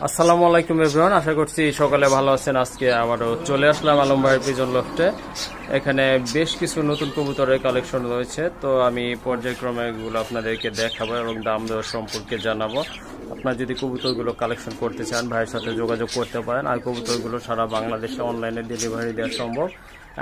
আসসালামু আলাইকুম এভরিওয়ান, আশা করছি সকালে ভালো আছেন। আজকে আবারও চলে আসলাম আলম ভাইয়ের পিজন লফটে। এখানে বেশ কিছু নতুন কবুতরের কালেকশন রয়েছে, তো আমি পর্যায়ক্রমে এগুলো আপনাদেরকে দেখাবো এবং দাম দর সম্পর্কে জানাবো। আপনারা যদি কবুতরগুলো কালেকশন করতে চান ভাইয়ের সাথে যোগাযোগ করতে পারেন। আর কবুতরগুলো সারা বাংলাদেশে অনলাইনে ডেলিভারি দেওয়া সম্ভব।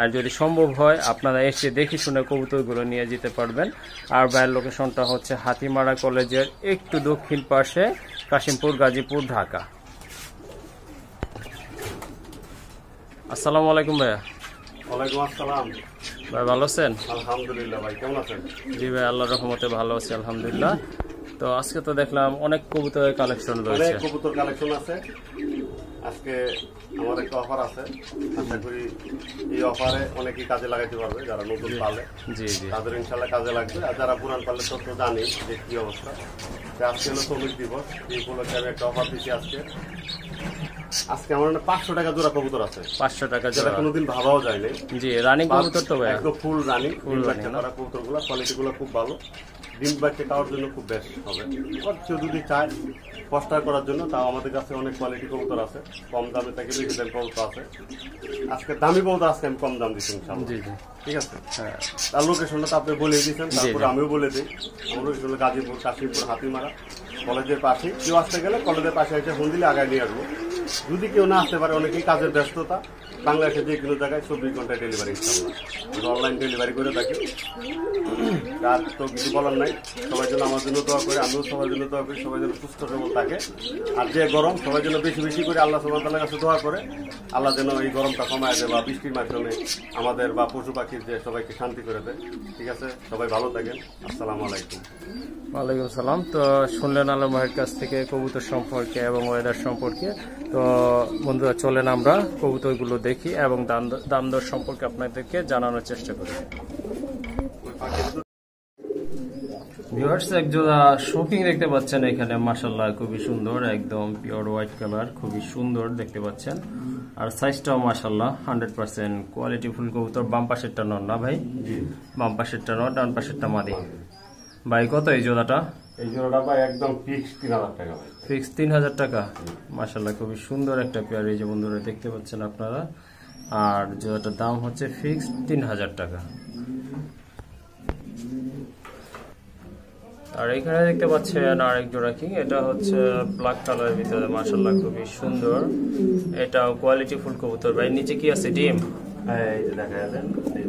আর যদি সম্ভব হয় আপনারা এসে দেখে শুনে কবুতরগুলো নিয়ে যেতে পারবেন। আর ভাইয়ের লোকেশনটা হচ্ছে হাতিমারা কলেজের একটু দক্ষিণ পাশে, কাশিমপুর, গাজীপুর, ঢাকা। আসসালামু আলাইকুম ভাইয়া। ওয়ালাইকুম আসসালাম ভাই, ভালো আছেন? আলহামদুলিল্লাহ। ভাই কেমন আছেন? জি ভাই, আল্লাহর রহমতে ভালো আছি আলহামদুলিল্লাহ। তো আজকে তো দেখলাম অনেক কবুতরের কালেকশন রয়েছে। অনেক কবুতর কালেকশন আছে। আজকে আমার একটা অফার আছে, আশা করি এই অফারে অনেকেই কাজে লাগাইতে পারবে। যারা নতুন পালে জি জি, তাদের ইনশাল্লাহ কাজে লাগবে। আর যারা পুরান পালে তো জানি যে কি অবস্থা। আজকে হলো শ্রমিক দিবস, এই উপলক্ষে আমি একটা অফার দিচ্ছি। আজকে আমার 500 টাকা জোড়া কবুতর আছে। 500 টাকা যেটা জোড়া? কেউ ভাবাও যায়নি। জি, রানিং কবুতর তো ভাই? একদম ফুল রানিং। ফুল বাচ্চা করা কবুতরগুলো কোয়ালিটিগুলো খুব ভালো। ডিম বাচ্চা খাওয়ার জন্য খুব বেস্ট হবে। কেউ যদি চায় কষ্টার করার জন্য, তাও আমাদের কাছে অনেক কোয়ালিটি কবুতর আছে। কম দামে থেকে বেশি দাম কবুতর আছে। আজকে দামি কবুতর আজকে আমি কম দাম দিচ্ছি ইনশাআল্লাহ। জি জি, ঠিক আছে। হ্যাঁ, তার লোকেশনটা তো আপনি বলে দিয়েছেন, তারপরে আমিও বলে দিই। আমার লোকেশন হলো গাজীপুর, কাশিমপুর, হাতিমারা কলেজের পাশে। কেউ আসতে গেলে কলেজের পাশে এসে ফোন দিলে আগায় নিয়ে আসবো। যদি কেউ না আসতে পারে, অনেকেই কাজের ব্যস্ততা, বাংলাদেশে যে কোনো জায়গায় 24 ঘন্টায় ডেলিভারি ইনশাআল্লাহ। অনলাইন ডেলিভারি করে থাকি। তার তো কিছু বলার নাই। সবাই যেন আমার জন্য দোয়া করে, আমিও সবার জন্য দোয়া করি, সবাই যেন সুস্থ সবল থাকে। আর যে গরম, সবাই যেন বেশি বেশি করে আল্লাহ সুবহানাহু ওয়া তাআলার কাছে দোয়া করে আল্লাহ যেন এই গরমটা কমায় দেয়, বা বৃষ্টির মাধ্যমে আমাদের বা পশু পাখির যে সবাইকে শান্তি করে দেয়। ঠিক আছে, সবাই ভালো থাকেন। আসসালামু আলাইকুম। ওয়ালাইকুম সালাম। তো শুনলেন আলম ভাইয়ের কাছ থেকে কবুতর সম্পর্কে এবং ওয়েদার সম্পর্কে। তো বন্ধুরা, চলেন আমরা কবুতরগুলো দেখি এবং দাম দর সম্পর্কে আপনাদেরকে জানানোর চেষ্টা করি। ভিউয়ার্স, এক জোড়া শোকিং দেখতে পাচ্ছেন এখানে, মাশাআল্লাহ খুবই সুন্দর, একদম পিওর হোয়াইট কালার, খুবই সুন্দর দেখতে পাচ্ছেন। আর সাইজটাও মাশাআল্লাহ 100% কোয়ালিটি ফুল কবুতর। বাম পাশেরটা নর না ভাই? বাম পাশেরটা নর, ডান পাশেরটা মাদি। ভাই কত এই জোড়াটা? এই জোড়াটা ভাই একদম ফিক্স 3000 টাকা ভাই। ফিক্স 3000 টাকা। মাশাআল্লাহ খুবই সুন্দর একটা পেয়ার, এই যে বন্ধুরা দেখতে পাচ্ছেন আপনারা। আর জোড়াটার দাম হচ্ছে ফিক্স 3000 টাকা। আর এখানে দেখতে পাচ্ছেন আরেক জোড়া কিং, এটা হচ্ছে ব্ল্যাক কালারের ভিতরে, মাশাআল্লাহ খুবই সুন্দর। এটাও কোয়ালিটি ফুল কবুতর। ভাই নিচে কি আছে? ডিম? এই যে দেখা যাচ্ছে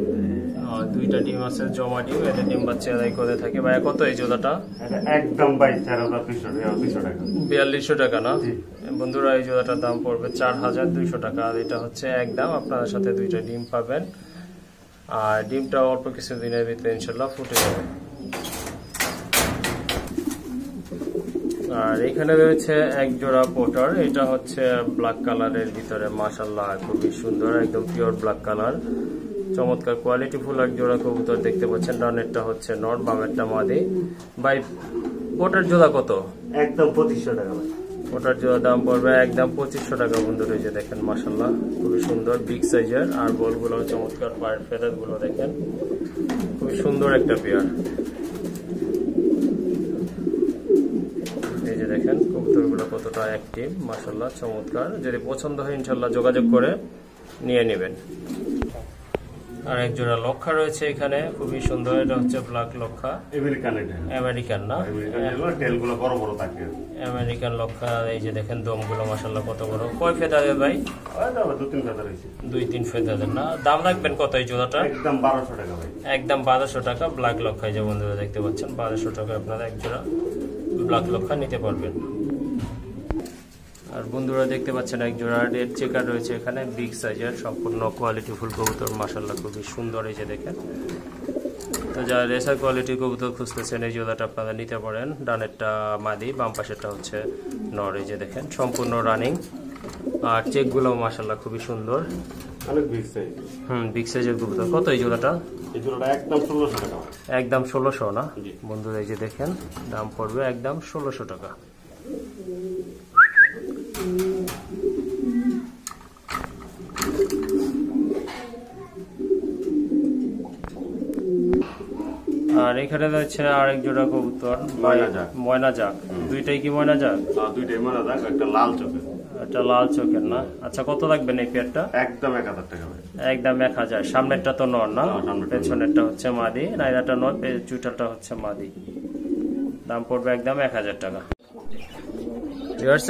দুইটা ডিম আছে, জমা ডিম। এটা ডিম বাচ্চা আদায় করে থাকে। ভাই কত এই জোড়াটা? এটা একদম ভাই 4200 টাকা। 4200 টাকা না বন্ধুরা? এই জোড়াটার দাম পড়বে 4200 টাকা। আর এটা হচ্ছে একদম আপনার সাথে দুইটা ডিম পাবেন। আর ডিমটা অল্প কিছু দিনের ভিতরে ইনশাল্লাহ ফুটে যাবে। আর এখানে রয়েছে এক জোড়া পোটার, এটা হচ্ছে ব্ল্যাক কালারের ভিতরে, মাশাআল্লাহ খুবই সুন্দর, একদম পিওর ব্ল্যাক কালার, চমৎকার কোয়ালিটি ফুল এক জোড়া কবুতর দেখতে পাচ্ছেন। ডানেরটা হচ্ছে নর, বামেরটা মাদি। ভাই পোটার জোড়া কত? একদম 2500 টাকা ভাই। ওটার জোড়া দাম পড়বে একদম 2500 টাকা বন্ধুরা। এই যে দেখেন মাশাআল্লাহ খুবই সুন্দর, বিগ সাইজের। আর বলগুলো চমৎকার, পায়ের ফেদার গুলো দেখেন, খুবই সুন্দর একটা পেয়ার। এই যে দেখেন কবুতরগুলো কতটা অ্যাক্টিভ, মাশাআল্লাহ চমৎকার। যদি পছন্দ হয় ইনশাআল্লাহ যোগাযোগ করে নিয়ে নেবেন। আর এক জোড়া লক্ষা রয়েছে এখানে, খুবই সুন্দর। এটা হচ্ছে ব্ল্যাক লক্ষা, আমেরিকান না? টেলগুলো বড় বড় থাকে, আমেরিকান লক্ষা। এই যে দেখেন দমগুলো মাশাআল্লাহ কত বড়। কয় ফেদারের ভাই? 2-3 ফেদার হয়েছে। 2-3 ফেদারের না? দাম রাখবেন কত এই জোড়াটা? একদম 1200 টাকা ভাই। একদম 1200 টাকা ব্ল্যাক লক্ষা। যে বন্ধুরা দেখতে পাচ্ছেন 1200 টাকা আপনারা এক জোড়া ব্ল্যাক লক্ষা নিতে পারবেন। আর বন্ধুরা দেখতে পাচ্ছেন এক জোড়া রেড চেকার রয়েছে এখানে, বিগ সাইজের, সম্পূর্ণ কোয়ালিটি ফুল কবুতর, মাশাআল্লাহ খুবই সুন্দর। এই যে দেখেন, তো যারা রেসার কোয়ালিটির কবুতর খুঁজতেছেন এই জোড়াটা আপনারা নিতে পারেন। ডানেরটা মাদি, বাম পাশেরটা হচ্ছে নর। এই যে দেখেন সম্পূর্ণ রানিং। আর চেকগুলো মাশাআল্লাহ খুবই সুন্দর, অনেক বিগ সাইজ। বিগ সাইজের কবুতর। কত এই জোড়াটা? এই জোড়াটা একদম 1600 টাকা। একদম 1600 না বন্ধুরা? এই যে দেখেন দাম পড়বে একদম 1600 টাকা। আর এখানে রয়েছে আরেক জোড়া কবুতর ময়না জাগ। ময়না জাগ, দুইটাই কি ময়না জাগ? দুইটাই ময়না জাগ, একটা লাল চোখের। এটা লাল চোখের না? আচ্ছা, কত রাখবেন এই পেয়ারটা? একদম 1000 টাকা ভাই। একদম 1000। সামনেরটা তো নর না, সামনেরটা পেছনেরটা হচ্ছে মাদি, নাইরাটা নর, চুইটালটা হচ্ছে মাদি। দাম পড়বে একদম 1000 টাকা।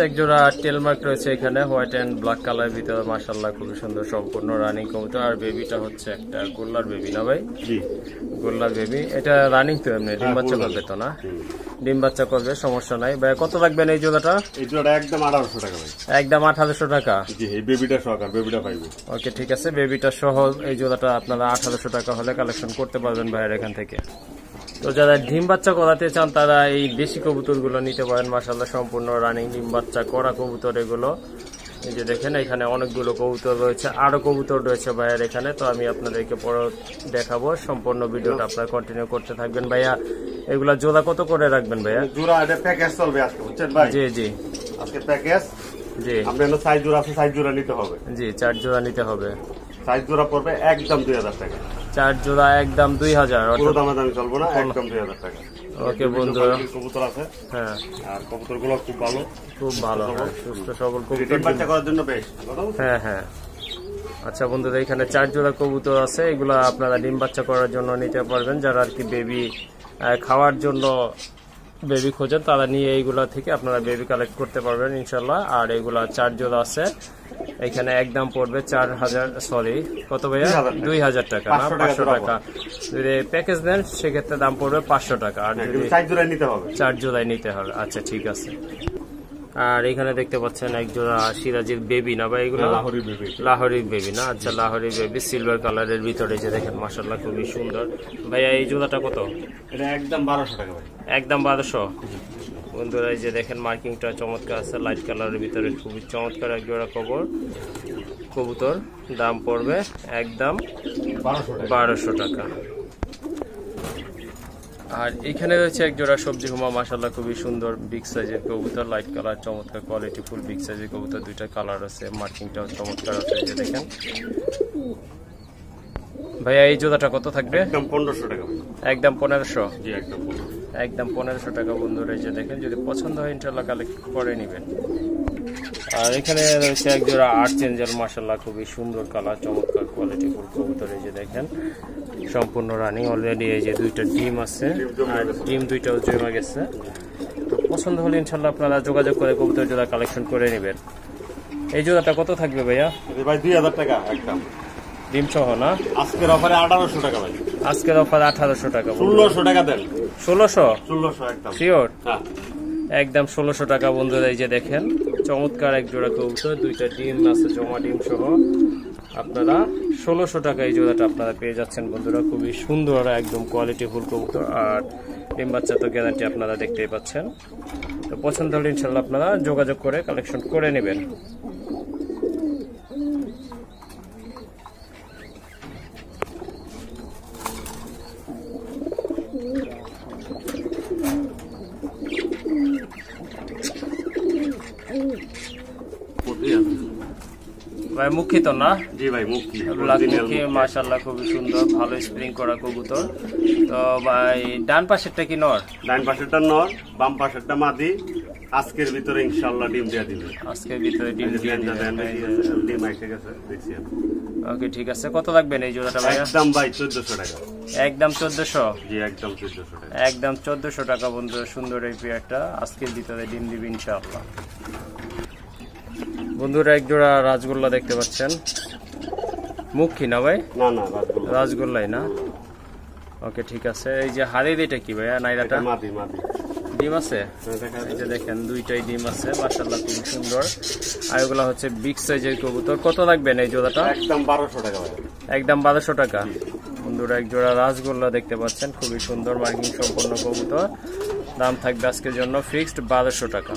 এক জোড়া টেলমার্ক রয়েছে এখানে, হোয়াইট এন্ড ব্ল্যাক কালার ভিতরে, মাশাআল্লাহ খুবই সুন্দর, সম্পূর্ণ রানিং কবুতর। আর বেবিটা হচ্ছে একটা গোল্লার বেবি না ভাই? জি, গোল্লার বেবি। এটা রানিং তো এমনি ডিম বাচ্চা করবে তো না? ডিম বাচ্চা করবে, সমস্যা নাই ভাই। কত রাখবেন এই জোড়াটা? এই জোড়াটা একদম 1800 টাকা ভাই। একদম 1800 টাকা। জি, এই বেবিটা সহকার, বেবিটা পাইবে। ওকে, ঠিক আছে, বেবিটা সহ এই জোড়াটা আপনারা 1800 টাকা হলে কালেকশন করতে পারবেন ভাইয়ের এখান থেকে। তো যারা ডিম বাচ্চা করাতে চান তারা এই দেশি কবুতর গুলো নিতে পারেন। মাশাআল্লাহ সম্পূর্ণ রানিং ডিম বাচ্চা করা কবুতর এগুলো। এই যে দেখেন এখানে অনেকগুলো কবুতর রয়েছে, আরো কবুতর রয়েছে ভাইয়ার এখানে। তো আমি আপনাদেরকে পরে দেখাবো, সম্পূর্ণ ভিডিওটা আপনারা কন্টিনিউ করতে থাকবেন। ভাইয়া এগুলা জোড়া কত করে রাখবেন ভাইয়া? জোড়া এটা প্যাকেজ চলবে আজকে, বুঝছেন ভাই? জি জি, আজকে প্যাকেজ। জি, আপনার সাইজ জোড়া আছে, সাইজ জোড়া নিতে হবে। জি, 4 জোড়া নিতে হবে। সাইজ জোড়া পড়বে একদম 2000 টাকা। 4 জোড়া একদম 2000। পুরো দামে দামি চলবো না, একদম 2000 টাকা। ওকে বন্ধুরা, কবুতর আছে, হ্যাঁ, আর কবুতরগুলো খুব ভালো, খুব ভালো, হ্যাঁ, সুস্থ সবল ডিম কবুতর। বাচ্চা করার জন্য বেশ। হ্যাঁ হ্যাঁ। আচ্ছা বন্ধুরা, এখানে 4 জোড়া কবুতর আছে, এগুলা আপনারা ডিম বাচ্চা করার জন্য নিতে পারবেন। যারা আর কি বেবি খাওয়ার জন্য বেবি খোঁজেন তারা নিয়ে এইগুলা থেকে আপনারা বেবি কালেক্ট করতে পারবেন ইনশাল্লাহ। আর এগুলা 4 জোড়া আছে, এখানে একদম পড়বে 4000, সরি কত ভাইয়া? 2000 টাকা না, 500 টাকা। যদি প্যাকেজ নেন সেক্ষেত্রে দাম পড়বে 500 টাকা। আর যদি 4 জোড়া নিতে হবে, 4 জোড়াই নিতে হবে। আচ্ছা ঠিক আছে। আর এখানে দেখতে পাচ্ছেন এক জোড়া সিরাজির বেবি না ভাই? এগুলো লাহোরি বেবি। লাহোরি বেবি না? আচ্ছা, লাহোরি বেবি সিলভার কালারের ভিতরে, যে দেখেন মাশাআল্লাহ খুবই সুন্দর। ভাইয়া এই জোড়াটা কত? এটা একদম 1200 টাকা ভাই। একদম 1200। বন্ধুরা এই যে দেখেন মার্কিংটা চমৎকার আছে, লাইট কালারের ভিতরে, খুবই চমৎকার এক জোড়া কবুতর। দাম পড়বে একদম 1200 টাকা। আর এখানে রয়েছে এক জোড়া সবজি হুমা, মাশাআল্লাহ খুবই সুন্দর বিগ সাইজের কবুতর, লাইট কালার, চমৎকার কোয়ালিটি ফুল বিগ সাইজের কবুতর। দুইটা কালার আছে, মার্কিংটাও চমৎকার আছে, এই যে দেখেন। ভাইয়া এই জোড়াটা কত থাকবে? একদম 1500 টাকা ভাই। একদম 1500। জি, একদম 1500। একদম 1500 টাকা বন্ধুরা, এই যে দেখেন। যদি পছন্দ হয় ইনশাআল্লাহ কালেক্ট করে নেবেন। আর এখানে রয়েছে এক জোড়া আর্চেঞ্জেল, মাশাআল্লাহ খুবই সুন্দর কালার, চমৎকার কোয়ালিটি ফুল কবুতর, এই যে দেখেন সম্পূর্ণ রানিং অলরেডি। এই যে দুইটা ডিম আছে, আর ডিম দুইটাও জমা গেছে। তো পছন্দ হলে ইনশাআল্লাহ আপনারা যোগাযোগ করে কবুতর জোড়া কালেকশন করে নেবেন। এই জোড়াটা কত থাকবে ভাইয়া? ভাই 2000 টাকা একদম, ডিম সহ না? আজকের অফারে 1800 টাকা ভাই। আজকের অফার 1800 টাকা। 1600 টাকা দেন। 1600 একদম শিওর? হ্যাঁ, একদম 1600 টাকা বন্ধুরা। এই যে দেখেন চমৎকার এক জোড়া কবুতর, দুইটা ডিম আছে জমা ডিম সহ। আপনারা 1600 টাকা এই জোড়াটা আপনারা পেয়ে যাচ্ছেন বন্ধুরা। খুবই সুন্দর একদম কোয়ালিটি ফুল কবুতর, আর ডিম বাচ্চা তো গ্যারান্টি আপনারা দেখতেই পাচ্ছেন। তো পছন্দ হলে ইনশাল্লাহ আপনারা যোগাযোগ করে কালেকশন করে নেবেন। ভাই মুখী তো না? জি ভাই, মুখী মুখী, মাশাআল্লাহ খুবই সুন্দর, ভালো স্প্রিং করা কবুতর। তো ভাই ডান পাশেরটা কি নর? ডান পাশেরটা নর, বাম পাশেরটা মাদি। আজকের ভিতরে ইনশাআল্লাহ ডিম দিয়ে দিবে। আজকের ভিতরে ডিম দিয়ে দিবেন। ডিম এসে গেছে, দেখছি। ওকে ঠিক আছে। কত লাগবেন এই জোড়াটা ভাই? একদম ভাই 1400 টাকা। একদম 1400? জি, একদম 1400 টাকা। একদম 1400 টাকা বন্ধুরা। সুন্দর এই পেয়ারটা আজকের ভিতরে ডিম দিবে ইনশাআল্লাহ। বন্ধুরা এক জোড়া রাজগোল্লা দেখতে পাচ্ছেন, মুখী না ভাই? না না, রাজগোল্লাই না? ওকে ঠিক আছে। এই যে হাড়ির এটা কি ভাইয়া? নাইরাটা মাদি। ডিম আছে, এই যে দেখেন দুইটাই ডিম আছে, মাশাআল্লাহ খুব সুন্দর। আর এগুলা হচ্ছে বিগ সাইজের কবুতর। কত লাগবেন এই জোড়াটা? একদম 1200 টাকা ভাই। একদম 1200 টাকা। বন্ধুরা এক জোড়া রাজগোল্লা দেখতে পাচ্ছেন, খুবই সুন্দর মার্কিং সম্পন্ন কবুতর। দাম থাকবে আজকের জন্য ফিক্সড 1200 টাকা।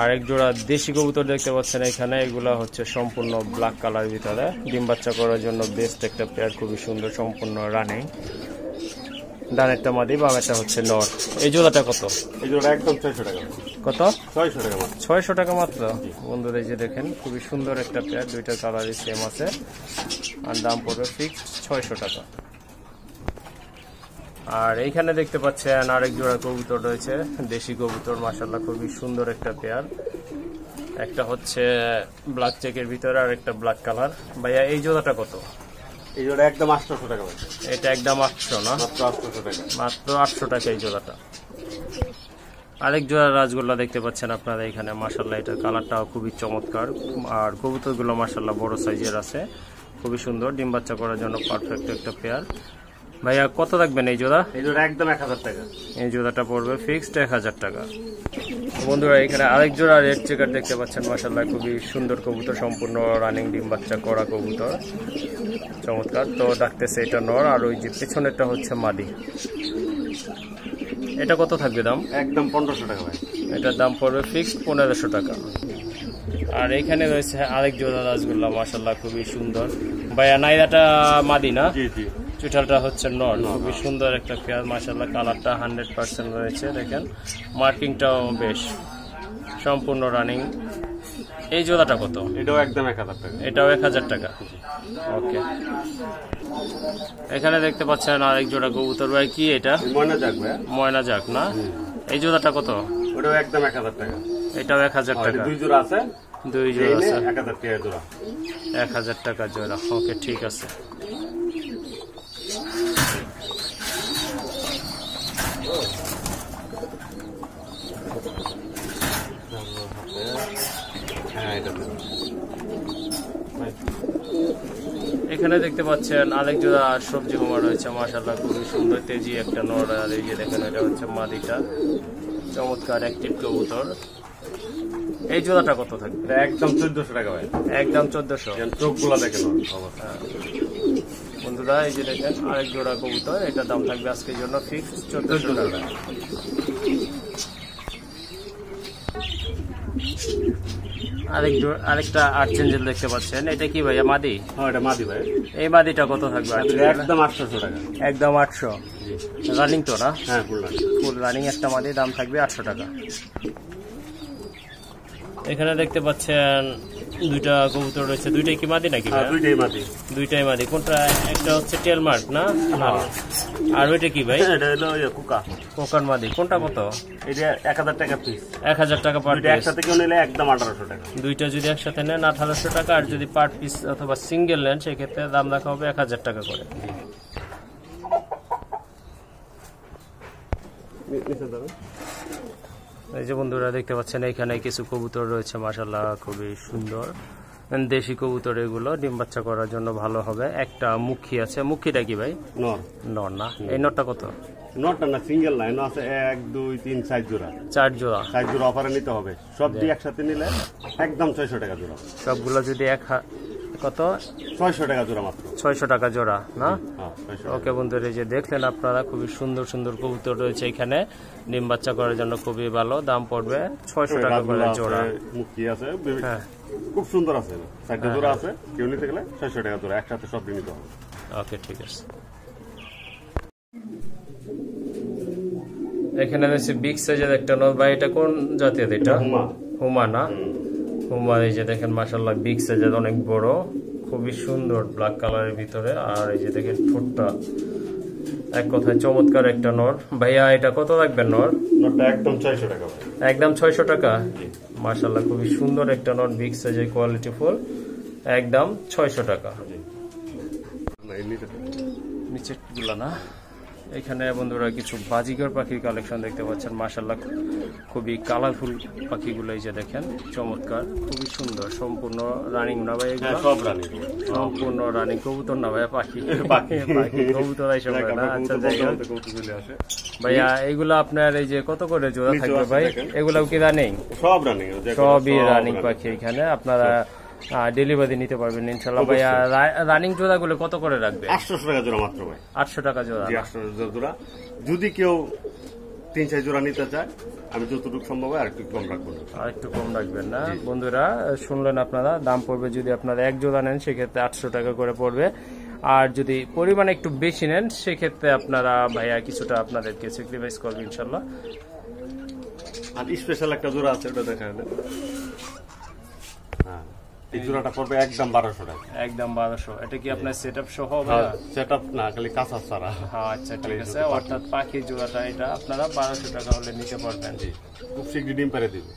আর এক জোড়া দেশি কবুতর দেখতে পাচ্ছেন এখানে, এগুলা হচ্ছে সম্পূর্ণ ব্ল্যাক কালার ভিতরে, ডিম বাচ্চা করার জন্য বেস্ট একটা পেয়ার, খুবই সুন্দর, সম্পূর্ণ রানিং। ডানেরটা মাদি, বামেরটা হচ্ছে নর। এই জোড়াটা কত? এই জোড়াটা একদম 600 টাকা। কত? 600 টাকা মাত্র। 600 টাকা মাত্র। বন্ধুরা এই যে দেখেন খুবই সুন্দর একটা পেয়ার, দুইটা কালারই সেম আছে, আর দাম পড়বে ফিক্সড 600 টাকা। আর এইখানে দেখতে পাচ্ছেন আরেক জোড়া কবুতর রয়েছে, দেশি কবুতর, মাশাআল্লাহ খুবই সুন্দর একটা পেয়ার। একটা হচ্ছে ব্ল্যাক চেকের ভিতরে আর একটা ব্ল্যাক কালার। ভাইয়া এই জোড়াটা কত? এই জোড়া একদম 800 টাকা ভাই। এটা একদম 800 না? মাত্র 800 টাকা। মাত্র 800 টাকা এই জোড়াটা। আরেক জোড়া রাজগোল্লা দেখতে পাচ্ছেন আপনারা এখানে, মাশাআল্লাহ এটার কালারটাও খুবই চমৎকার, আর কবুতরগুলো মাশাআল্লাহ বড় সাইজের আছে, খুবই সুন্দর, ডিম বাচ্চা করার জন্য পারফেক্ট একটা পেয়ার। ভাইয়া কত রাখবেন এই জোড়া? এই জোড়া একদম 1000 টাকা। এই জোড়াটা পড়বে ফিক্সড 1000 টাকা। বন্ধুরা এখানে আরেক জোড়া রেড চেকার দেখতে পাচ্ছেন, মাশাআল্লাহ খুবই সুন্দর কবুতর, সম্পূর্ণ রানিং ডিম বাচ্চা করা কবুতর, চমৎকার। তো ডাকতেছে এটা নর, আর ওই যে পেছনেরটা হচ্ছে মাদি। এটা কত থাকবে দাম? একদম 1500 টাকা ভাই। এটার দাম পড়বে ফিক্সড 1500 টাকা। আর এখানে রয়েছে আরেক জোড়া রাজগোল্লা, মাশাআল্লাহ খুবই সুন্দর। ভাইয়া নাইরাটা মাদি না? জি জি। চুটালটা হচ্ছে নর, খুবই সুন্দর একটা পেয়ার, মাশাআল্লাহ কালারটা 100% রয়েছে, দেখেন মার্কিংটাও বেশ, সম্পূর্ণ রানিং। এই জোড়াটা কত? এটাও একদম 1000 টাকা। এটাও 1000 টাকা। ওকে। এখানে দেখতে পাচ্ছেন আরেক জোড়া কবুতর, ভাই কি এটা? ময়না যাক ভাই। ময়না যাক না? এই জোড়াটা কত? ওটাও একদম 1000 টাকা। এটাও 1000 টাকা। দুই জোড়া আছে? দুই জোড়া আছে, 1000 টাকা জোড়া। 1000 টাকা জোড়া। ওকে, ঠিক আছে। এখানে দেখতে পাচ্ছেন আরেক জোড়া সবজি বোমা রয়েছে, মাশাআল্লাহ খুবই সুন্দর, তেজি একটা নর, আর এই যে দেখেন এটা হচ্ছে মাদিটা, চমৎকার অ্যাক্টিভ কবুতর। এই জোড়াটা কত থাকবে? একদম 1400 টাকা ভাই। একদম 1400। চোখগুলো দেখেন অবস্থা। বন্ধুরা এই যে দেখেন আরেক জোড়া কবুতর, এটার দাম থাকবে আজকের জন্য ফিক্সড 1400 টাকা। আরেকটা আর্চেঞ্জেল দেখতে পাচ্ছেন, এটা কি ভাইয়া মাদি? হ্যাঁ এটা মাদি ভাই। এই মাদিটা কত থাকবে? একদম 800 টাকা। একদম 800। রানিং তো না? হ্যাঁ ফুল রানিং একটা মাদি, দাম থাকবে 800 টাকা। এখানে দেখতে পাচ্ছেন দুইটা কবুতর রয়েছে, দুইটাই কি মাদি নাকি? দুইটাই মাদি। দুইটাই মাদি। কোনটা? একটা হচ্ছে টেল মার্ক না? আর ওইটা কি ভাই? এটা হলো কুকা। কোকার মাদি। কোনটা কত? এটা 1000 টাকা পিস। 1000 টাকা পার পিস। একসাথে কেউ নিলে একদম 1800 টাকা। দুইটা যদি একসাথে নেন 1800 টাকা, আর যদি পার পিস অথবা সিঙ্গেল নেন সেক্ষেত্রে দাম রাখা হবে 1000 টাকা করে। এই যে বন্ধুরা দেখতে পাচ্ছেন এখানে কিছু কবুতর রয়েছে, মাশাআল্লাহ খুবই সুন্দর দেশি কবুতর, এগুলো ডিম বাচ্চা করার জন্য ভালো হবে। একটা মুখী আছে, মুখীটা কি ভাই? নর। নর না? এই নরটা কত? নরটা না সিঙ্গেল না, আছে 1 2 3 4 জোড়া। 4 জোড়া। 4 জোড়া অফারে নিতে হবে। সব দিয়ে একসাথে নিলে একদম 600 টাকা জোড়া। সবগুলো যদি কত? 600 টাকা জোড়া মাত্র। 600 টাকা জোড়া না? হ্যাঁ 600। ওকে বন্ধুরা, এই যে দেখলেন আপনারা খুবই সুন্দর সুন্দর কবুতর রয়েছে এখানে, ডিম বাচ্চা করার জন্য খুবই ভালো, দাম পড়বে 600 টাকা করে জোড়া। মুখী আছে, হ্যাঁ খুব সুন্দর আছে, 4টা জোড়া আছে, কেউ নিতে গেলে 600 টাকা জোড়া, একসাথে সব নিতে হবে। ওকে, ঠিক আছে। এখানে রয়েছে বিগ সাইজের একটা নর, ভাই এটা কোন জাতের? এটা হুমা না? হুমা। এই যে দেখেন মাশাআল্লাহ বিগ সাইজের, অনেক বড়, খুবই সুন্দর ব্ল্যাক কালারের ভিতরে, আর এই যে দেখেন ঠোঁটটা, এক কথায় চমৎকার একটা নর। ভাইয়া এটা কত রাখবেন নর? নরটা একদম 600 টাকা। একদম 600 টাকা। মাশাআল্লাহ খুবই সুন্দর একটা নর, বিগ সাইজের, কোয়ালিটি ফুল, একদম 600 টাকা। নিচে গুলা না? এখানে বন্ধুরা কিছু বাজিগর পাখির কালেকশন দেখতে পাচ্ছেন, মাশাআল্লাহ খুবই কালারফুল পাখিগুলো, এই যে দেখেন চমৎকার, খুবই সুন্দর, সম্পূর্ণ রানিং না ভাই? এগুলো সব রানিং, সম্পূর্ণ রানিং। কবুতর না ভাই, পাখি। কবুতর আইসব না? আচ্ছা ভাইয়া, এগুলো আপনার এই যে কত করে জোড়া থাকবে ভাই? এগুলাও কি রানিং? সব রানিং, সবই রানিং পাখি। এখানে আপনারা ডেলিভারি নিতে পারবেন ইনশাআল্লাহ। ভাইয়া রানিং জোড়া গুলো কত করে রাখবে? 800 টাকা জোড়া মাত্র ভাই। 800 টাকা জোড়া? 800 জোড়া। যদি কেউ 3-4 জোড়া নিতে চায়, আমি যতটুকু সম্ভব আর একটু কম রাখবো। আর একটু কম রাখবেন না? বন্ধুরা শুনলেন আপনারা, দাম পড়বে যদি আপনারা এক জোড়া নেন সেক্ষেত্রে 800 টাকা করে পড়বে, আর যদি পরিমাণে একটু বেশি নেন সেক্ষেত্রে আপনারা ভাইয়া কিছুটা আপনাদেরকে স্যাক্রিফাইস করবে ইনশাআল্লাহ। আর স্পেশাল একটা জোড়া আছে, ওটা দেখা যাবে। হ্যাঁ, এই জোড়াটা পড়বে একদম 1200 টাকা। একদম 1200। এটা কি আপনার সেটআপ সহ হবে? সেটআপ না, খালি কাঁচা ছাড়া। হ্যাঁ, আচ্ছা ঠিক আছে। অর্থাৎ পাখি জোড়াটা এটা আপনারা 1200 টাকা হলে নিতে পারবেন। খুব শীঘ্রই ডিম পেড়ে দিবে।